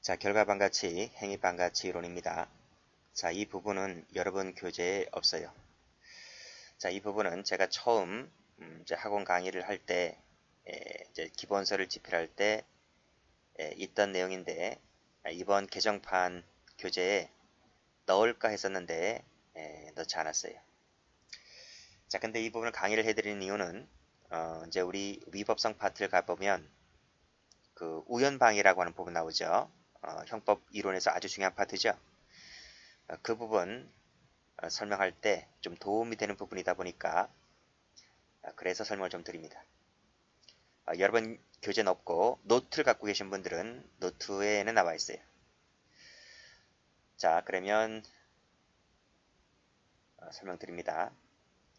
자, 결과반가치, 행위반가치 이론입니다. 자, 이 부분은 여러분 교재에 없어요. 자, 이 부분은 제가 처음 이제 학원 강의를 할 때, 이제 기본서를 집필할 때 있던 내용인데, 이번 개정판 교재에 넣을까 했었는데 넣지 않았어요. 자, 근데 이 부분을 강의를 해드리는 이유는 이제 우리 위법성 파트를 가보면 그 우연방해라고 하는 부분 나오죠. 형법 이론에서 아주 중요한 파트죠. 그 부분 설명할 때 좀 도움이 되는 부분이다 보니까 그래서 설명을 좀 드립니다. 여러분 교재는 없고 노트를 갖고 계신 분들은 노트에는 나와 있어요. 자, 그러면 설명드립니다.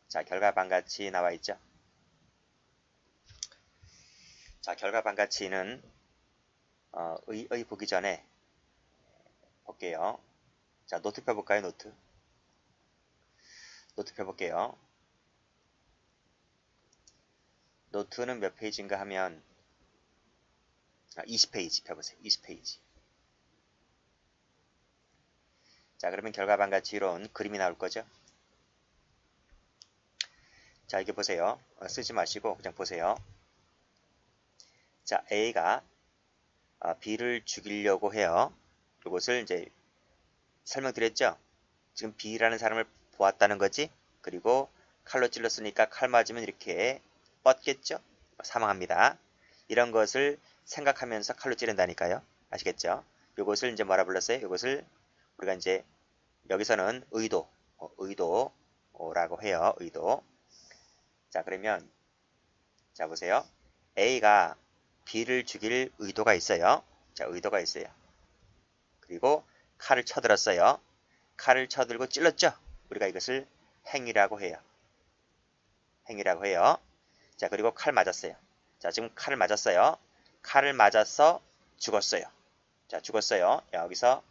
자, 결과반가치 나와 있죠. 자, 결과반가치는 의 보기 전에 볼게요. 자, 노트 펴볼까요? 노트 펴볼게요. 노트는 몇 페이지인가 하면 20페이지 펴보세요. 20페이지. 자, 그러면 결과반가치 이론 그림이 나올 거죠. 자, 이게 보세요. 쓰지 마시고 그냥 보세요. 자, A가 B를 죽이려고 해요. 이것을 이제 설명드렸죠. 지금 B라는 사람을 보았다는 거지. 그리고 칼로 찔렀으니까 칼 맞으면 이렇게 뻗겠죠. 사망합니다. 이런 것을 생각하면서 칼로 찌른다니까요. 아시겠죠? 이것을 이제 뭐라 불렀어요? 이것을 우리가 이제 여기서는 의도라고 해요. 의도. 자, 그러면 자, 보세요. A가 B를 죽일 의도가 있어요. 자, 의도가 있어요. 그리고 칼을 쳐들었어요. 칼을 쳐들고 찔렀죠. 우리가 이것을 행위라고 해요. 행위라고 해요. 자, 그리고 칼 맞았어요. 자, 지금 칼을 맞았어요. 칼을 맞아서 죽었어요. 자, 죽었어요. 여기서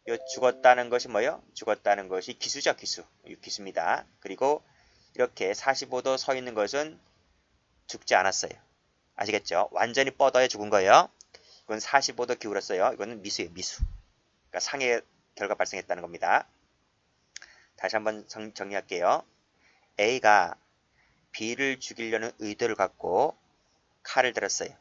요 죽었다는 것이 뭐예요? 죽었다는 것이 기수죠, 기수. 기수입니다. 그리고 이렇게 45도 서 있는 것은 죽지 않았어요. 아시겠죠? 완전히 뻗어야 죽은 거예요. 이건 45도 기울었어요. 이거는 미수예요, 미수. 그러니까 상해 결과 발생했다는 겁니다. 다시 한번 정리할게요. A가 B를 죽이려는 의도를 갖고 칼을 들었어요.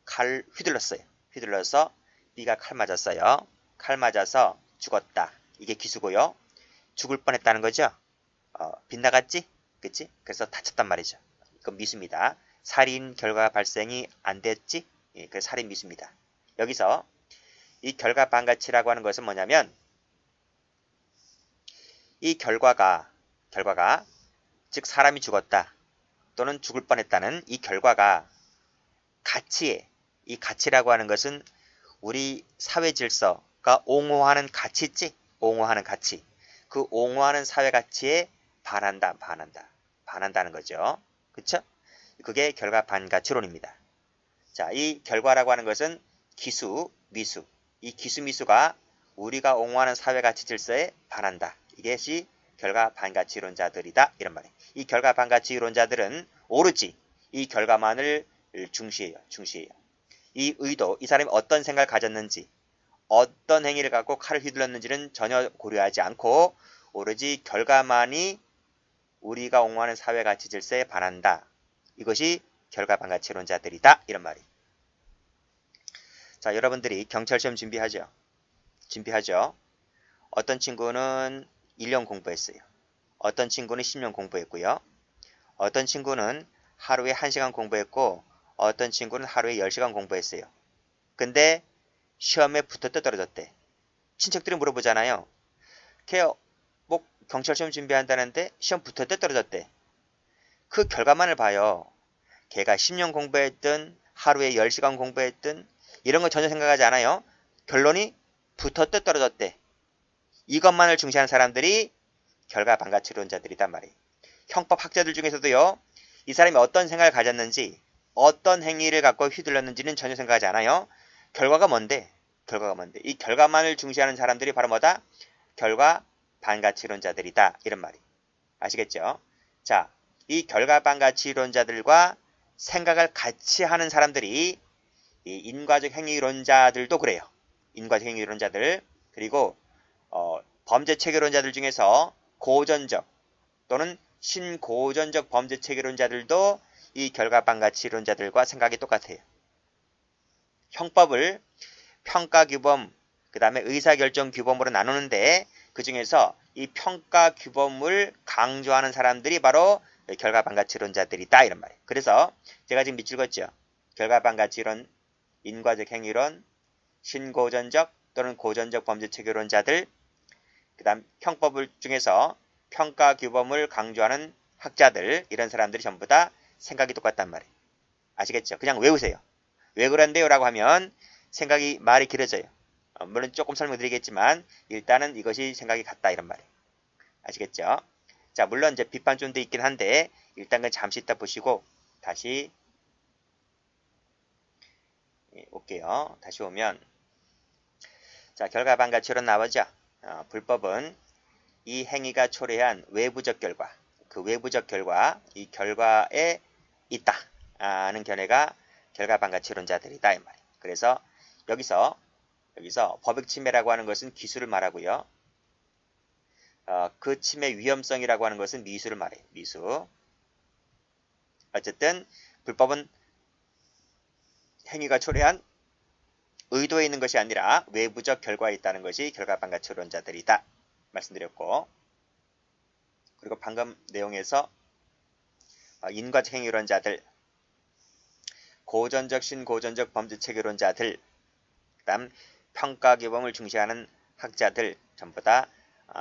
칼 휘둘렀어요. 휘둘러서 B가 칼 맞았어요. 칼 맞아서 죽었다. 이게 기수고요. 죽을 뻔했다는 거죠. 빗나갔지? 그치? 그래서 다쳤단 말이죠. 이건 미수입니다. 살인 결과 발생이 안 됐지? 예, 그래서 살인 미수입니다. 여기서 이 결과반가치라고 하는 것은 뭐냐면 이 결과가 즉 사람이 죽었다 또는 죽을 뻔했다는 이 결과가 이 가치라고 하는 것은 우리 사회 질서가 옹호하는 가치 있지? 옹호하는 가치. 그 옹호하는 사회 가치에 반한다는 거죠. 그쵸? 그게 결과반가치론입니다. 자, 이 결과라고 하는 것은 기수, 미수. 이 기수, 미수가 우리가 옹호하는 사회 가치 질서에 반한다. 이것이 결과반가치론자들이다. 이런 말이에요. 이 결과반가치론자들은 오로지 이 결과만을 중시해요. 이 의도, 이 사람이 어떤 생각을 가졌는지, 어떤 행위를 갖고 칼을 휘둘렀는지는 전혀 고려하지 않고 오로지 결과만이 우리가 옹호하는 사회 가치 질서에 반한다. 이것이 결과반가치론자들이다. 이런 말이에요. 자, 여러분들이 경찰시험 준비하죠. 어떤 친구는 1년 공부했어요. 어떤 친구는 10년 공부했고요. 어떤 친구는 하루에 1시간 공부했고 어떤 친구는 하루에 10시간 공부했어요. 근데 시험에 붙었대 떨어졌대. 친척들이 물어보잖아요. 걔 뭐 경찰시험 준비한다는데 시험 붙었대 떨어졌대. 그 결과만을 봐요. 걔가 10년 공부했든 하루에 10시간 공부했든 이런 거 전혀 생각하지 않아요. 결론이 붙었대 떨어졌대. 이것만을 중시하는 사람들이 결과반가치론자들이단 말이에요. 형법 학자들 중에서도요. 이 사람이 어떤 생각을 가졌는지 어떤 행위를 갖고 휘둘렀는지는 전혀 생각하지 않아요. 결과가 뭔데? 이 결과만을 중시하는 사람들이 바로 뭐다? 결과반가치론자들이다. 이런 말이. 아시겠죠? 자, 이 결과반가치론자들과 생각을 같이 하는 사람들이 이 인과적 행위론자들도 그래요. 인과적 행위론자들. 그리고 범죄 체계론자들 중에서 고전적 또는 신고전적 범죄 체계론자들도 이 결과반가치론자들과 생각이 똑같아요. 형법을 평가규범, 그 다음에 의사결정규범으로 나누는데 그 중에서 이 평가규범을 강조하는 사람들이 바로 결과반가치론자들이다 이런 말이에요. 그래서 제가 지금 밑줄 긋죠. 결과반가치론, 인과적 행위론, 신고전적 또는 고전적 범죄체계론자들, 그 다음 형법을 중에서 평가규범을 강조하는 학자들, 이런 사람들이 전부 다 생각이 똑같단 말이에요. 아시겠죠? 그냥 외우세요. 왜 그런데요? 라고 하면 생각이 말이 길어져요. 물론 조금 설명드리겠지만 일단은 이것이 생각이 같다 이런 말이에요. 아시겠죠? 자, 물론 이제 비판점도 있긴 한데 일단 그 잠시 있다 보시고 다시 올게요. 다시 오면 자, 결과반가치론 나오죠. 불법은 이 행위가 초래한 외부적 결과, 그 외부적 결과, 이 결과에 있다 하는 견해가 결과반가치론자들이다 이 말이에요. 그래서 여기서 법익 침해라고 하는 것은 기술을 말하고요. 그 침해 위험성이라고 하는 것은 미수를 말해요. 미수. 어쨌든 불법은 행위가 초래한 의도에 있는 것이 아니라 외부적 결과에 있다는 것이 결과반가치론자들이다 말씀드렸고, 그리고 방금 내용에서 인과적 행위론자들, 고전적 신고전적 범죄체계론자들, 그 다음 평가규범을 중시하는 학자들 전부 다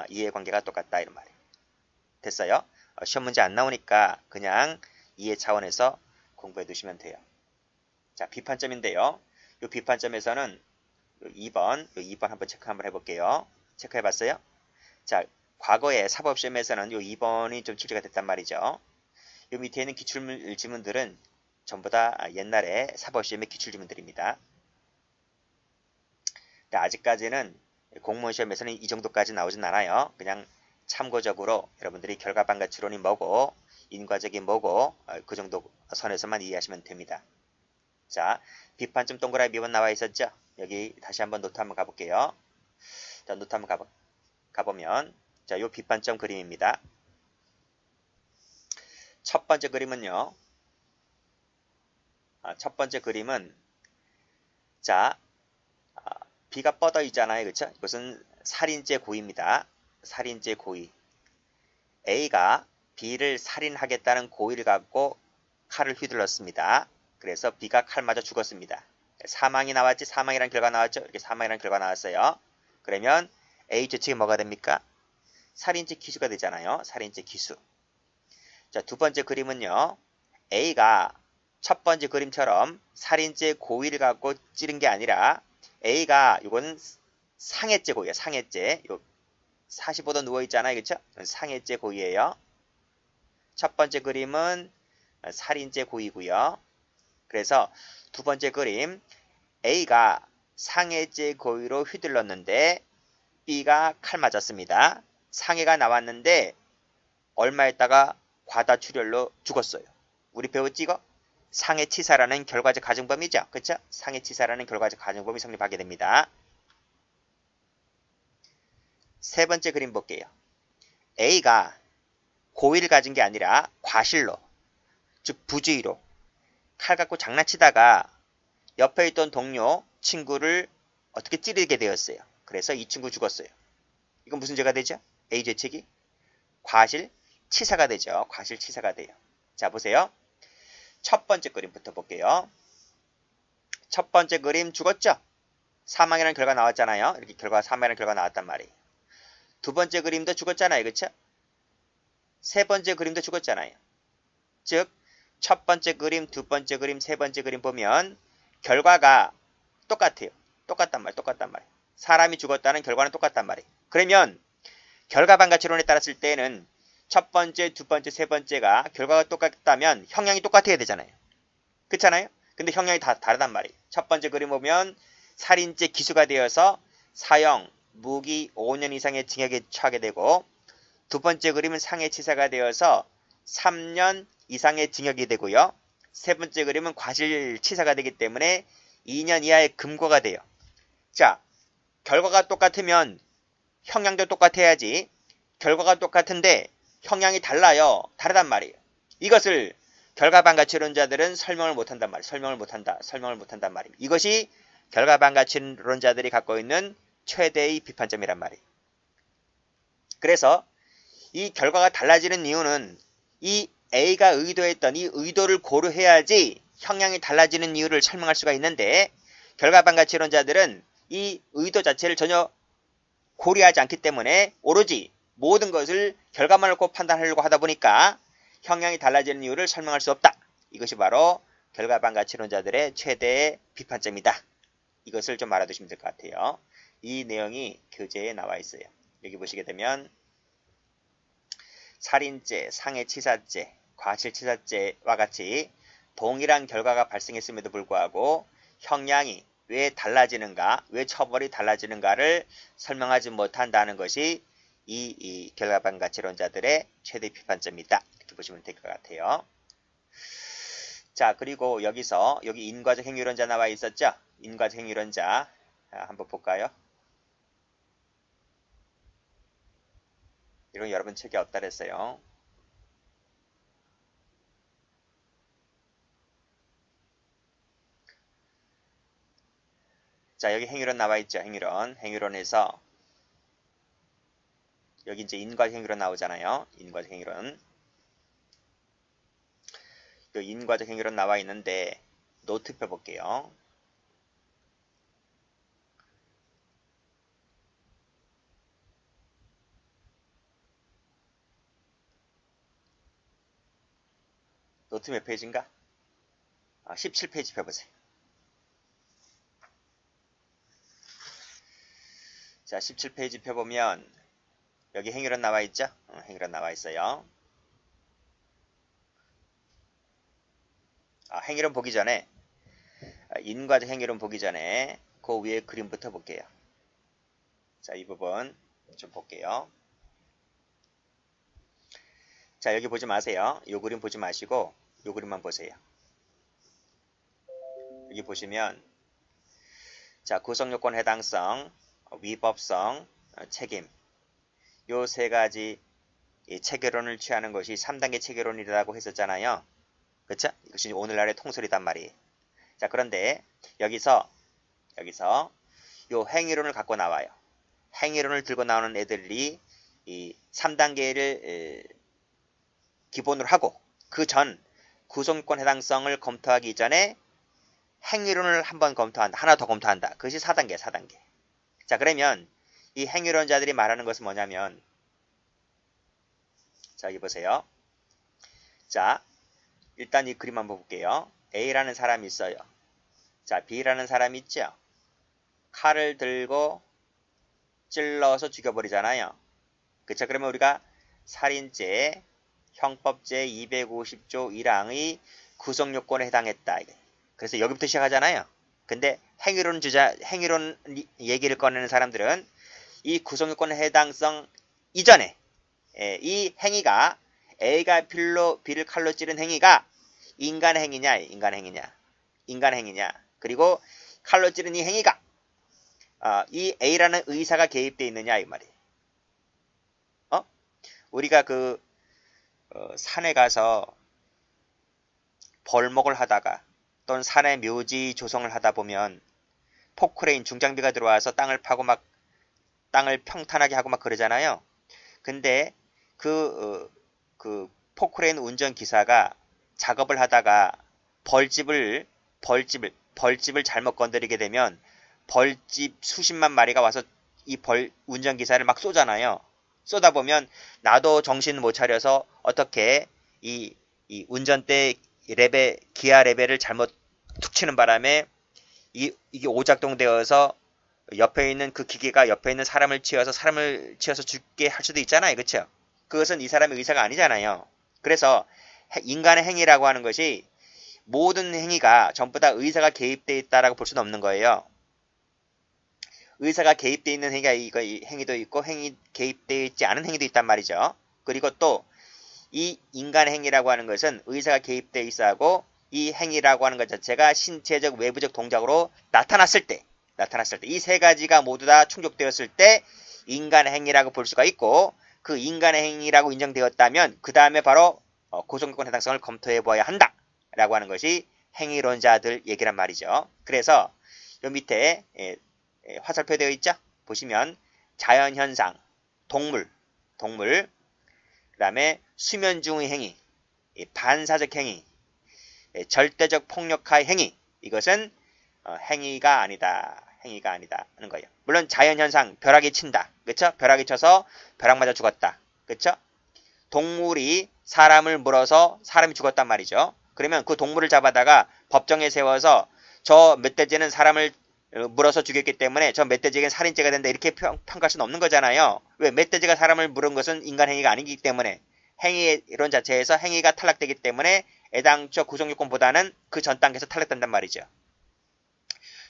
이해관계가 똑같다 이런 말이에요. 됐어요? 시험 문제 안 나오니까 그냥 이해 차원에서 공부해 두시면 돼요. 자, 비판점인데요. 이 비판점에서는 2번 한번 체크 한번 해볼게요. 체크해 봤어요? 자, 과거에 사법시험에서는 이 2번이 좀 출제가 됐단 말이죠. 이 밑에 있는 기출 지문들은 전부 다 옛날에 사법시험의 기출 지문들입니다. 아직까지는 공무원 시험에서는 이 정도까지 나오진 않아요. 그냥 참고적으로 여러분들이 결과반가치론이 뭐고 인과적인 뭐고 그 정도 선에서만 이해하시면 됩니다. 자, 비판점 동그라미 몇 번 나와 있었죠? 여기 다시 한번 노트 한번 가볼게요. 자, 노트 한번 가보면 자, 요 비판점 그림입니다. 첫 번째 그림은요. 첫 번째 그림은 자, B가 뻗어 있잖아요. 그렇죠? 이것은 살인죄 고의입니다. 살인죄 고의. A가 B를 살인하겠다는 고의를 갖고 칼을 휘둘렀습니다. 그래서 B가 칼 맞아 죽었습니다. 사망이 나왔지, 사망이라는 결과 나왔죠. 이렇게 사망이라는 결과 나왔어요. 그러면 A 죄책이 뭐가 됩니까? 살인죄 기수가 되잖아요. 살인죄 기수. 자, 두 번째 그림은요. A가 첫 번째 그림처럼 살인죄 고의를 갖고 찌른 게 아니라 A가 이건 상해죄 고의예요. 상해죄. 요 45도 누워 있잖아요. 그렇죠? 상해죄 고의예요. 첫 번째 그림은 살인죄 고의고요. 그래서 두 번째 그림 A가 상해죄 고의로 휘둘렀는데 B가 칼 맞았습니다. 상해가 나왔는데 얼마 있다가 과다출혈로 죽었어요. 우리 배웠지 이거? 상해치사라는 결과적 가정범위죠. 그렇죠? 상해치사라는 결과적 가정범위 성립하게 됩니다. 세 번째 그림 볼게요. A가 고의를 가진 게 아니라 과실로, 즉 부주의로 칼 갖고 장난치다가 옆에 있던 동료 친구를 어떻게 찌르게 되었어요. 그래서 이 친구 죽었어요. 이건 무슨 죄가 되죠? A 죄책이 과실치사가 되죠. 과실치사가 돼요. 자, 보세요. 첫 번째 그림부터 볼게요. 첫 번째 그림 죽었죠? 사망이라는 결과 나왔잖아요. 이렇게 사망이라는 결과 나왔단 말이에요. 두 번째 그림도 죽었잖아요. 그렇죠? 세 번째 그림도 죽었잖아요. 즉, 첫 번째 그림, 두 번째 그림, 세 번째 그림 보면 결과가 똑같아요. 똑같단 말이에요. 사람이 죽었다는 결과는 똑같단 말이에요. 그러면 결과반가치론에 따랐을 때는 첫 번째, 두 번째, 세 번째가 결과가 똑같다면 형량이 똑같아야 되잖아요. 그렇잖아요? 근데 형량이 다 다르단 말이에요. 첫 번째 그림 보면 살인죄 기수가 되어서 사형, 무기 5년 이상의 징역에 처하게 되고, 두 번째 그림은 상해치사가 되어서 3년 이상의 징역이 되고요. 세 번째 그림은 과실치사가 되기 때문에 2년 이하의 금고가 돼요. 자, 결과가 똑같으면 형량도 똑같아야지. 결과가 똑같은데 형량이 달라요. 다르단 말이에요. 이것을 결과반가치론자들은 설명을 못한단 말이에요. 설명을 못한단 말입니다. 이것이 결과반가치론자들이 갖고 있는 최대의 비판점이란 말이에요. 그래서 이 결과가 달라지는 이유는 이 A가 의도했던 이 의도를 고려해야지 형량이 달라지는 이유를 설명할 수가 있는데 결과반가치론자들은 이 의도 자체를 전혀 고려하지 않기 때문에 오로지 모든 것을 결과만 놓고 판단하려고 하다 보니까 형량이 달라지는 이유를 설명할 수 없다. 이것이 바로 결과반가치론자들의 최대의 비판점이다. 이것을 좀 알아두시면 될 것 같아요. 이 내용이 교재에 나와 있어요. 여기 보시게 되면 살인죄, 상해치사죄, 과실치사죄와 같이 동일한 결과가 발생했음에도 불구하고 형량이 왜 달라지는가, 왜 처벌이 달라지는가를 설명하지 못한다는 것이 이 결과반가치론자들의 최대 비판점이다. 이렇게 보시면 될 것 같아요. 자, 그리고 여기서 여기 인과적 행위론자 나와 있었죠? 인과적 행위론자 한번 볼까요? 이건 여러분 책에 없다 그랬어요. 자, 여기 행위론 나와 있죠. 행위론에서 여기 이제 인과적 행위론 나오잖아요. 인과적 행위론. 그 인과적 행위론 나와 있는데 노트 펴볼게요. 노트 몇 페이지인가? 17페이지 펴보세요. 자, 17페이지 펴보면 여기 행위론 나와 있죠? 행위론 나와 있어요. 행위론 보기 전에 인과적 행위론 보기 전에 그 위에 그림부터 볼게요. 자, 이 부분 좀 볼게요. 자, 여기 보지 마세요. 이 그림 보지 마시고 이 그림만 보세요. 여기 보시면 자, 구성요건 해당성, 위법성, 책임 요 세 가지 체계론을 취하는 것이 3단계 체계론이라고 했었잖아요. 그쵸? 이것이 오늘날의 통설이단 말이에요. 자, 그런데 여기서 요 행위론을 갖고 나와요. 행위론을 들고 나오는 애들이 이 3단계를 기본으로 하고 그 전 구성권 해당성을 검토하기 전에 행위론을 한번 검토한다. 하나 더 검토한다. 그것이 4단계. 자, 그러면 이 행위론자들이 말하는 것은 뭐냐면 자, 여기 보세요. 자, 일단 이 그림 한번 볼게요. A라는 사람이 있어요. 자, B라는 사람이 있죠. 칼을 들고 찔러서 죽여버리잖아요. 그쵸? 그러면 우리가 살인죄, 형법제 250조 1항의 구성요건에 해당했다. 그래서 여기부터 시작하잖아요. 근데 행위론 얘기를 꺼내는 사람들은 이 구성요건의 해당성 이전에 이 행위가 A가 B를 칼로 찌른 행위가 인간 행위냐. 그리고 칼로 찌른 이 행위가 이 A라는 의사가 개입되어 있느냐 이 말이에요. 우리가 그 산에 가서 벌목을 하다가 또는 산에 묘지 조성을 하다 보면 포크레인 중장비가 들어와서 땅을 파고 막 땅을 평탄하게 하고 막 그러잖아요. 근데 그 포크레인 운전기사가 작업을 하다가 벌집을 잘못 건드리게 되면 벌집 수십만 마리가 와서 이 운전기사를 막 쏘잖아요. 쏘다 보면 나도 정신 못 차려서 어떻게 이 운전대 기아 레벨을 잘못 툭 치는 바람에 이게 오작동되어서 옆에 있는 그 기계가 옆에 있는 사람을 치어서 죽게 할 수도 있잖아요. 그렇죠? 그것은 이 사람의 의사가 아니잖아요. 그래서 인간의 행위라고 하는 것이 모든 행위가 전부 다 의사가 개입되어 있다라고 볼 수는 없는 거예요. 의사가 개입되어 있는 행위도 있고 개입되어 있지 않은 행위도 있단 말이죠. 그리고 또 이 인간의 행위라고 하는 것은 의사가 개입되어 있어 하고 이 행위라고 하는 것 자체가 신체적 외부적 동작으로 나타났을 때 이 세 가지가 모두 다 충족되었을 때 인간의 행위라고 볼 수가 있고, 그 인간의 행위라고 인정되었다면 그 다음에 바로 고소공권 해당성을 검토해 보아야 한다 라고 하는 것이 행위론자들 얘기란 말이죠. 그래서 요 밑에 화살표 되어 있죠? 보시면 자연현상, 동물, 그 다음에 수면 중의 행위, 반사적 행위, 절대적 폭력화의 행위, 이것은 행위가 아니다 하는 거예요. 물론 자연현상, 벼락이 친다, 그쵸? 벼락이 쳐서 벼락 맞아 죽었다, 그쵸? 동물이 사람을 물어서 사람이 죽었단 말이죠. 그러면 그 동물을 잡아다가 법정에 세워서 저 멧돼지는 사람을 물어서 죽였기 때문에 저 멧돼지에겐 살인죄가 된다 이렇게 평가할 수는 없는 거잖아요. 왜? 멧돼지가 사람을 물은 것은 인간 행위가 아니기 때문에, 행위론 자체에서 행위가 탈락되기 때문에 애당초 구속요건보다는 그 전 단계에서 탈락된단 말이죠.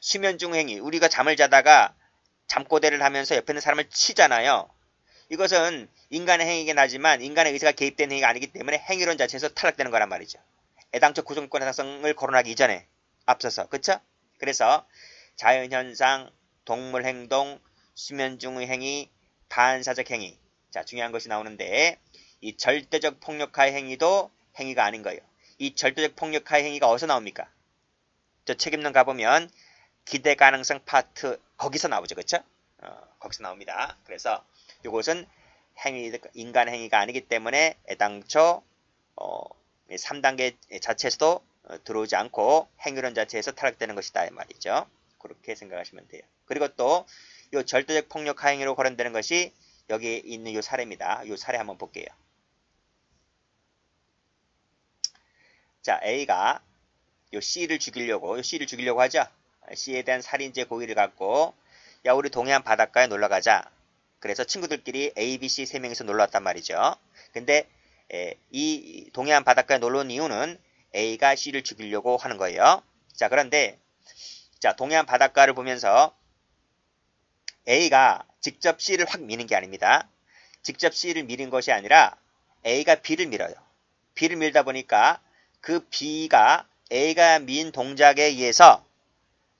수면 중 행위, 우리가 잠을 자다가 잠꼬대를 하면서 옆에 있는 사람을 치잖아요. 이것은 인간의 행위이긴 하지만 인간의 의사가 개입된 행위가 아니기 때문에 행위론 자체에서 탈락되는 거란 말이죠. 애당초 구속요건 해당성을 거론하기 이전에 앞서서, 그쵸? 그래서 자연현상, 동물행동, 수면 중의 행위, 반사적 행위. 자, 중요한 것이 나오는데, 이 절대적 폭력화의 행위도 행위가 아닌 거예요. 이 절대적 폭력화의 행위가 어디서 나옵니까? 저 책임론 가보면 기대 가능성 파트 거기서 나오죠, 그쵸? 거기서 나옵니다. 그래서 이것은 인간 행위가 아니기 때문에 애당초 3단계 자체에서도 들어오지 않고 행위론 자체에서 탈락되는 것이다 이 말이죠. 그렇게 생각하시면 돼요. 그리고 또 이 절대적 폭력 하행위로 거론되는 것이 여기 있는 이 사례입니다. 이 사례 한번 볼게요. 자, A가 요 C를 죽이려고 하죠. C에 대한 살인죄 고의를 갖고, 야, 우리 동해안 바닷가에 놀러 가자. 그래서 친구들끼리 A, B, C 3명이서 놀러 왔단 말이죠. 근데 이 동해안 바닷가에 놀러 온 이유는 A가 C를 죽이려고 하는 거예요. 자, 그런데 자, 동해안 바닷가를 보면서 A가 직접 C를 확 미는 게 아닙니다. 직접 C를 미는 것이 아니라 A가 B를 밀어요. B를 밀다 보니까 그 B가 A가 민 동작에 의해서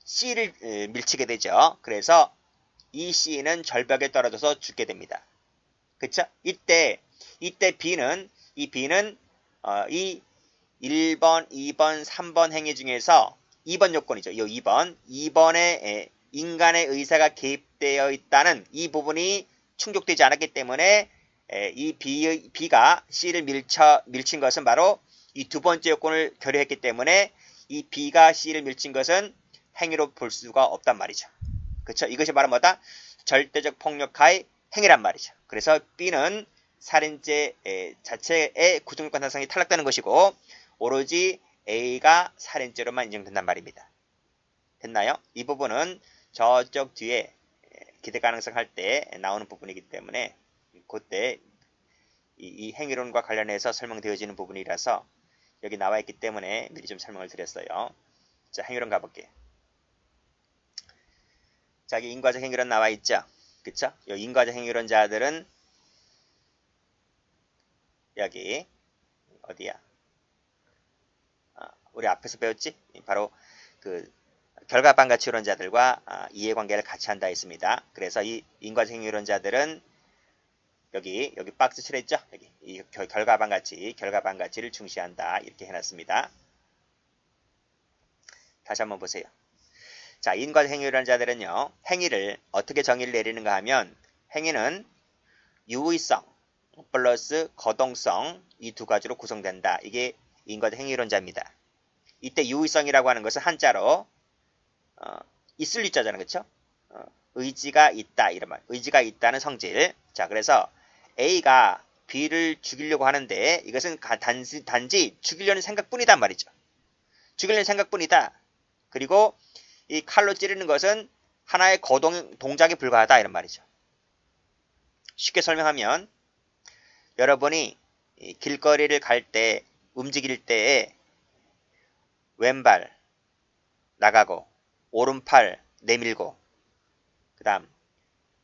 C를 밀치게 되죠. 그래서 이 C는 절벽에 떨어져서 죽게 됩니다. 그쵸? 이때 B는 이 1번, 2번, 3번 행위 중에서 2번 요건이죠. 이 2번에 인간의 의사가 개입되어 있다는 이 부분이 충족되지 않았기 때문에 이 B가 C를 밀친 것은 바로 이 두 번째 요건을 결여했기 때문에 이 B가 C를 밀친 것은 행위로 볼 수가 없단 말이죠. 그렇죠? 이것이 바로 뭐다? 절대적 폭력화의 행위란 말이죠. 그래서 B는 살인죄 자체의 구속요건 달성이 탈락되는 것이고, 오로지 A가 살인죄로만 인정된단 말입니다. 됐나요? 이 부분은 저쪽 뒤에 기대 가능성 할 때 나오는 부분이기 때문에 그때 이 행위론과 관련해서 설명되어지는 부분이라서 여기 나와 있기 때문에 미리 좀 설명을 드렸어요. 자, 행위론 가볼게요. 자, 여기 인과적 행위론 나와 있죠? 그쵸? 이 인과적 행위론자들은 여기 어디야? 우리 앞에서 배웠지? 바로 그 결과반가치론자들과 이해관계를 같이 한다 했습니다. 그래서 이 인과적 행위론자들은 여기 박스 칠했죠? 여기 이 결과반가치를 중시한다 이렇게 해놨습니다. 다시 한번 보세요. 자, 인과적 행위론자들은요, 행위를 어떻게 정의를 내리는가 하면, 행위는 유의성 플러스 거동성 이 두 가지로 구성된다. 이게 인과적 행위론자입니다. 이때 유의성이라고 하는 것은 한자로 있을 유자잖아요, 그렇죠? 의지가 있다 이런 말. 의지가 있다는 성질. 자, 그래서 A가 B를 죽이려고 하는데 이것은 단지 죽이려는 생각뿐이단 말이죠. 죽이려는 생각뿐이다. 그리고 이 칼로 찌르는 것은 하나의 동작에 불과하다 이런 말이죠. 쉽게 설명하면 여러분이 길거리를 갈 때, 움직일 때에 왼발 나가고 오른팔 내밀고 그 다음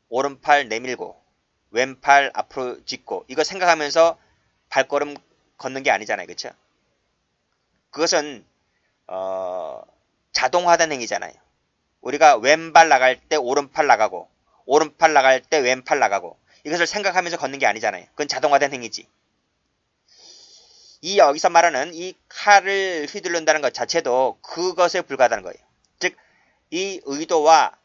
오른팔 내밀고 왼팔 앞으로 짚고 이거 생각하면서 발걸음 걷는 게 아니잖아요. 그렇죠? 그것은 자동화된 행위잖아요. 우리가 왼발 나갈 때 오른팔 나가고 오른팔 나갈 때 왼팔 나가고 이것을 생각하면서 걷는 게 아니잖아요. 그건 자동화된 행위지. 이 여기서 말하는 이 칼을 휘두른다는 것 자체도 그것에 불과하다는 거예요. 즉, 이 의도와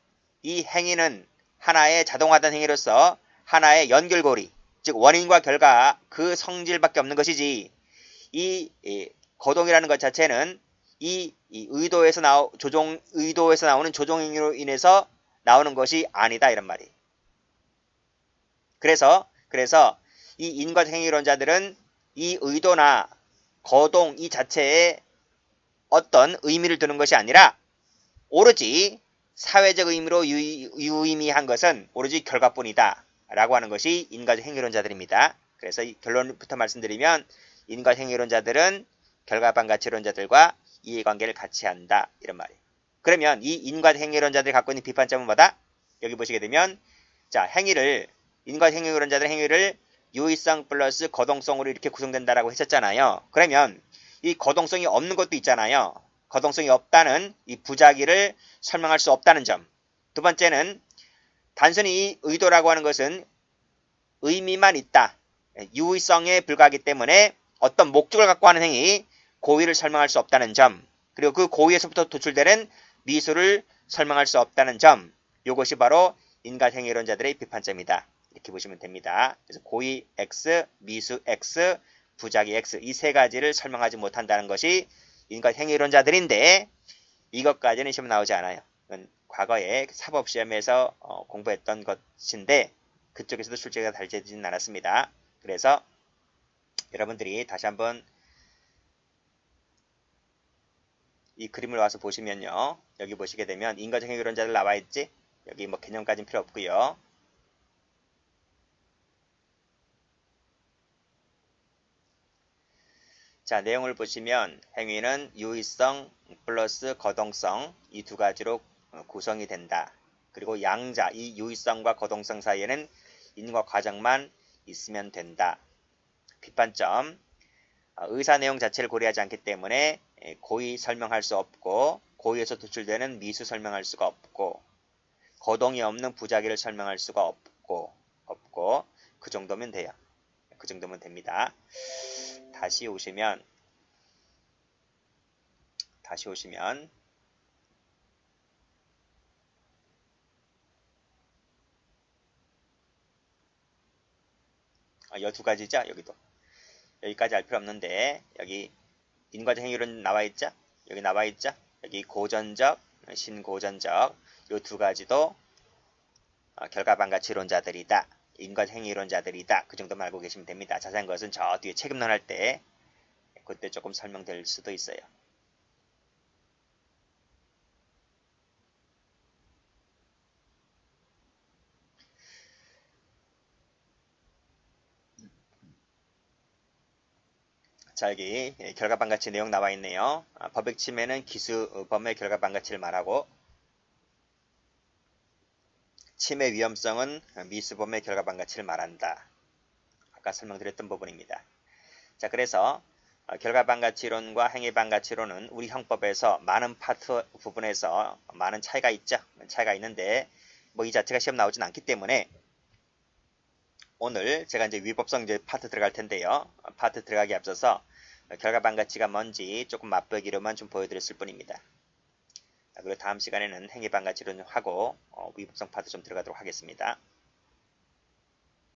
이 행위는 하나의 자동화된 행위로서 하나의 연결고리, 즉 원인과 결과 그 성질밖에 없는 것이지 이 거동이라는 것 자체는 이 의도에서 나오는 조종 행위로 인해서 나오는 것이 아니다 이런 말이에요. 그래서 이 인과적 행위론자들은 이 의도나 거동 이 자체에 어떤 의미를 두는 것이 아니라 오로지 사회적 의미로 유의미한 것은 오로지 결과뿐이다 라고 하는 것이 인과적 행위론자들입니다. 그래서 이 결론부터 말씀드리면 인과적 행위론자들은 결과반가치론자들과 이해관계를 같이 한다 이런 말이에요. 그러면 이 인과적 행위론자들이 갖고 있는 비판점은 뭐다? 여기 보시게 되면 자 인과적 행위론자들의 행위를 유의성 플러스 거동성으로 이렇게 구성된다라고 했었잖아요. 그러면 이 거동성이 없는 것도 있잖아요. 거동성이 없다는 이 부작위를 설명할 수 없다는 점. 두 번째는 단순히 이 의도라고 하는 것은 의미만 있다. 유의성에 불과하기 때문에 어떤 목적을 갖고 하는 행위, 고의를 설명할 수 없다는 점. 그리고 그 고의에서부터 도출되는 미수를 설명할 수 없다는 점. 이것이 바로 인과행위론자들의 비판점이다. 이렇게 보시면 됩니다. 그래서 고의 X, 미수 X, 부작위 X 이 세 가지를 설명하지 못한다는 것이 인과행위론자들인데 이것까지는 시험 나오지 않아요. 과거에 사법시험에서 공부했던 것인데 그쪽에서도 출제가 달되지는 않았습니다. 그래서 여러분들이 다시 한번 이 그림을 와서 보시면요. 여기 보시게 되면 인과적 행위론자들 나와 있지? 여기 뭐 개념까지는 필요 없고요. 자, 내용을 보시면 행위는 유의성 플러스 거동성 이 두 가지로 구성이 된다. 그리고 양자, 이 유의성과 거동성 사이에는 인과 과정만 있으면 된다. 비판점, 의사 내용 자체를 고려하지 않기 때문에 고의 설명할 수 없고 고의에서 도출되는 미수 설명할 수가 없고 거동이 없는 부작위를 설명할 수가 없고 그 정도면 돼요. 그 정도면 됩니다. 다시 오시면 이 두 가지죠. 여기까지 할 필요 없는데 여기 인과적 행위론 나와 있죠. 여기 나와 있죠. 여기 고전적, 신고전적 이 두 가지도 결과반가치론자들이다. 인과적 행위론자들이다. 그 정도만 알고 계시면 됩니다. 자세한 것은 저 뒤에 책임론 할 때 그때 조금 설명될 수도 있어요. 자, 여기 결과반가치 내용 나와 있네요. 법익 침해는 기수범의 결과반가치를 말하고 침해 위험성은 미수범의 결과반가치를 말한다. 아까 설명드렸던 부분입니다. 자, 그래서 결과반가치론과 행위반가치론은 우리 형법에서 많은 파트 부분에서 많은 차이가 있죠. 차이가 있는데 뭐 이 자체가 시험 나오진 않기 때문에 오늘 제가 이제 위법성 파트 들어갈 텐데요. 파트 들어가기 앞서서 결과반가치가 뭔지 조금 맛보기로만 좀 보여드렸을 뿐입니다. 그리고 다음 시간에는 행위반가치론 하고 위법성 파트 좀 들어가도록 하겠습니다.